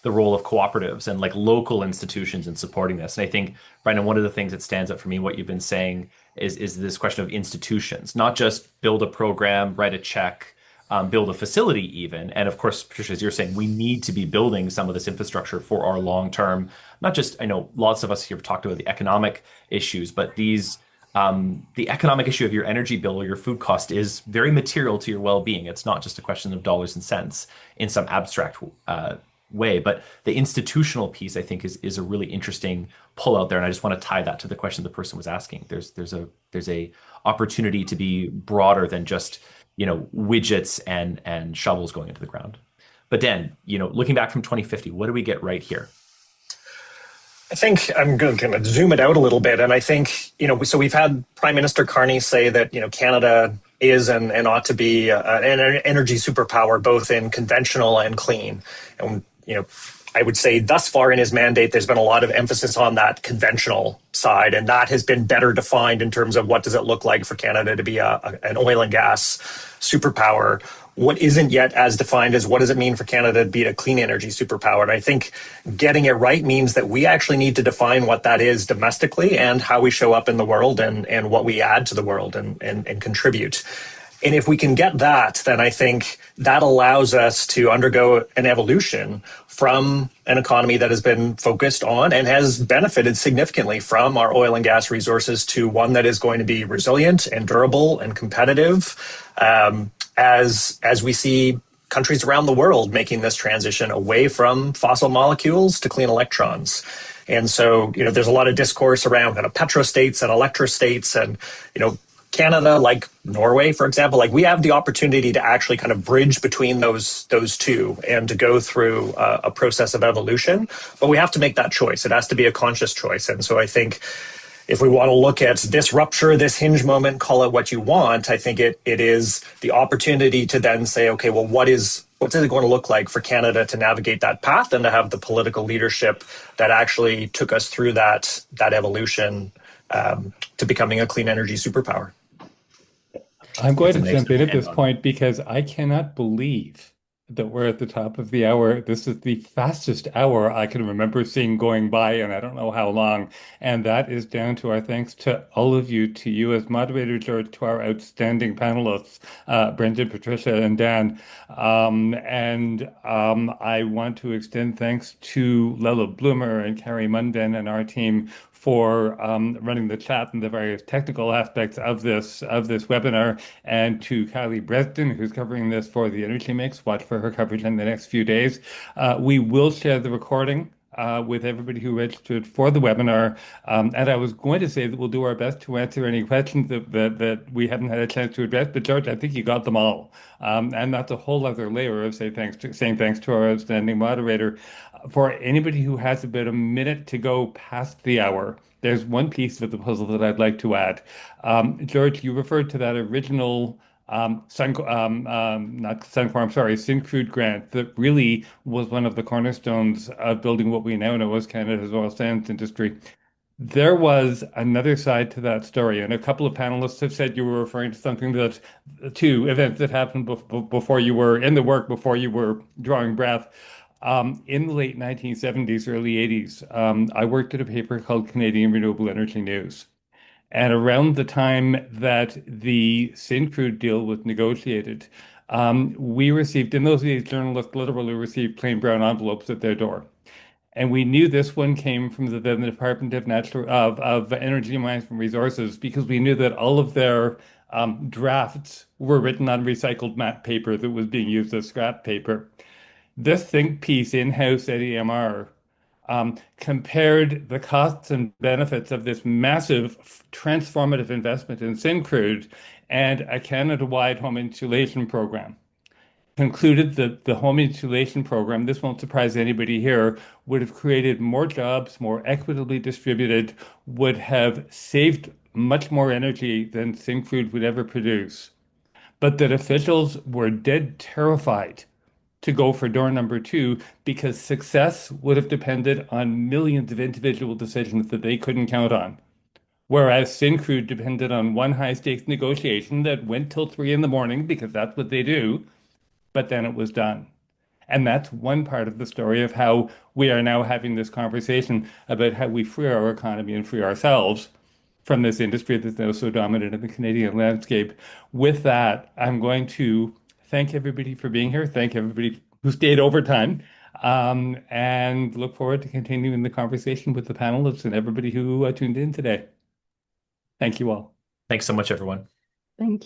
the role of cooperatives and like local institutions in supporting this. And I think, Brendan, one of the things that stands out for me, what you've been saying is this question of institutions, not just build a program, write a check, build a facility even. And of course, Patricia, as you're saying, we need to be building some of this infrastructure for our long-term, not just, I know lots of us here have talked about the economic issues, but the economic issue of your energy bill or your food cost is very material to your well-being. It's not just a question of dollars and cents in some abstract way, but the institutional piece, I think, is a really interesting pull out there. And I just want to tie that to the question the person was asking. There's a opportunity to be broader than just, widgets and shovels going into the ground. But Dan, looking back from 2050, what do we get right here? I think I'm going to kind of zoom it out a little bit. And I think, so we've had Prime Minister Carney say that, Canada is and ought to be an energy superpower, both in conventional and clean. And, I would say thus far in his mandate, there's been a lot of emphasis on that conventional side, and that has been better defined in terms of what does it look like for Canada to be an oil and gas superpower. What isn't yet as defined as what does it mean for Canada to be a clean energy superpower? And I think getting it right means that we actually need to define what that is domestically and how we show up in the world and what we add to the world and contribute. And if we can get that, then I think that allows us to undergo an evolution from an economy that has been focused on and has benefited significantly from our oil and gas resources to one that is going to be resilient and durable and competitive as we see countries around the world making this transition away from fossil molecules to clean electrons. And so, there's a lot of discourse around kind of petro-states and electrostates and, Canada, like Norway, for example, like we have the opportunity to actually kind of bridge between those two and to go through a process of evolution. But we have to make that choice. It has to be a conscious choice. And so I think if we want to look at this rupture, this hinge moment, call it what you want, I think it is the opportunity to then say, okay, well, what is what's it going to look like for Canada to navigate that path and to have the political leadership that actually took us through that evolution to becoming a clean energy superpower? I'm going It's a to nice jump in at this end on. point because I cannot believe that we're at the top of the hour. This is the fastest hour I can remember seeing going by, and I don't know how long. And that is down to our thanks to all of you, to you as moderator, George, to our outstanding panelists, Brendan, Patricia, and Dan. I want to extend thanks to Lella Bloomer and Carrie Munden and our team for running the chat and the various technical aspects of this webinar, and to Kylie Breston, who's covering this for the Energy Mix. Watch for her coverage in the next few days. We will share the recording with everybody who registered for the webinar. And I was going to say that we'll do our best to answer any questions that we haven't had a chance to address. But George, I think you got them all. And that's a whole other layer of saying thanks to our outstanding moderator. For anybody who has about a minute to go past the hour, there's one piece of the puzzle that I'd like to add. George, you referred to that original not Suncor, I'm sorry, Syncrude grant that really was one of the cornerstones of building what we now know as Canada's oil sands industry. There was another side to that story, and a couple of panelists have said you were referring to something that, to events that happened before you were in the work, before you were drawing breath. In the late 1970s, early 80s, I worked at a paper called Canadian Renewable Energy News. And around the time that the Syncrude deal was negotiated, we received, in those days, journalists literally received plain brown envelopes at their door. And we knew this one came from the then the Department of Energy, Mines and Resources, because we knew that all of their drafts were written on recycled matte paper that was being used as scrap paper. This think piece in-house at EMR compared the costs and benefits of this massive transformative investment in Syncrude and a Canada-wide home insulation program. Concluded that the home insulation program, this won't surprise anybody here, would have created more jobs, more equitably distributed, would have saved much more energy than Syncrude would ever produce. But that officials were dead terrified to go for door number two because success would have depended on millions of individual decisions that they couldn't count on. Whereas Syncrude depended on one high stakes negotiation that went till 3 in the morning because that's what they do, but then it was done. And that's one part of the story of how we are now having this conversation about how we free our economy and free ourselves from this industry that's now so dominant in the Canadian landscape. With that, I'm going to thank everybody for being here. Thank everybody who stayed overtime. And look forward to continuing the conversation with the panelists and everybody who tuned in today. Thank you all. Thanks so much, everyone. Thank you.